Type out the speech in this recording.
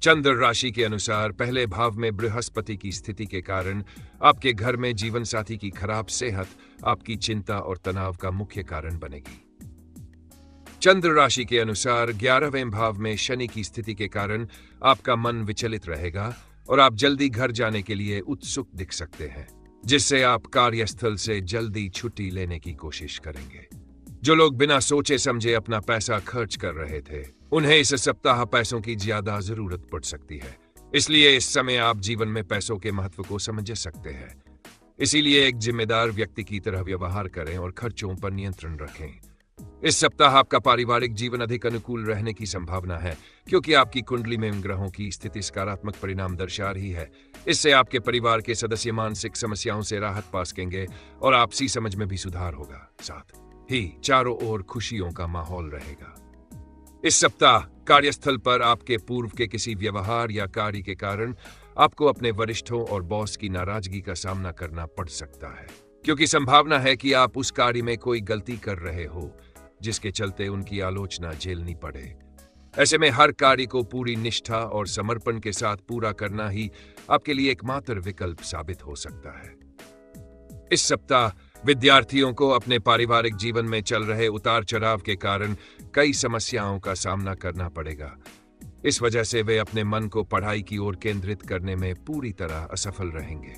चंद्र राशि के अनुसार पहले भाव में बृहस्पति की स्थिति के कारण आपके घर में जीवन साथी की खराब सेहत आपकी चिंता और तनाव का मुख्य कारण बनेगी। चंद्र राशि के अनुसार 11वें भाव में शनि की स्थिति के कारण आपका मन विचलित रहेगा और आप जल्दी घर जाने के लिए उत्सुक दिख सकते हैं, जिससे आप कार्यस्थल से जल्दी छुट्टी लेने की कोशिश करेंगे। जो लोग बिना सोचे समझे अपना पैसा खर्च कर रहे थे, उन्हें इस सप्ताह पैसों की ज्यादा जरूरत पड़ सकती है। इसलिए इस समय आप जीवन में पैसों के महत्व को समझ सकते हैं। इसीलिए एक जिम्मेदार व्यक्ति की तरह व्यवहार करें और खर्चों पर नियंत्रण रखें। इस सप्ताह आपका पारिवारिक जीवन अधिक अनुकूल रहने की संभावना है, क्योंकि आपकी कुंडली में ग्रहों की स्थिति सकारात्मक परिणाम दर्शा रही है। इससे आपके परिवार के सदस्य मानसिक समस्याओं से राहत पा सकेंगे और आपसी समझ में भी सुधार होगा। साथ ही चारों ओर खुशियों का माहौल रहेगा। इस सप्ताह कार्यस्थल पर आपके पूर्व के किसी व्यवहार या कार्य के कारण आपको अपने वरिष्ठों और बॉस की नाराजगी का सामना करना पड़ सकता है, क्योंकि संभावना है कि आप उस कार्य में कोई गलती कर रहे हो जिसके चलते उनकी आलोचना झेलनी पड़े। ऐसे में हर कार्य को पूरी निष्ठा और समर्पण के साथ पूरा करना ही आपके लिए एकमात्र विकल्प साबित हो सकता है। इस सप्ताह विद्यार्थियों को अपने पारिवारिक जीवन में चल रहे उतार चढ़ाव के कारण कई समस्याओं का सामना करना पड़ेगा। इस वजह से वे अपने मन को पढ़ाई की ओर केंद्रित करने में पूरी तरह असफल रहेंगे।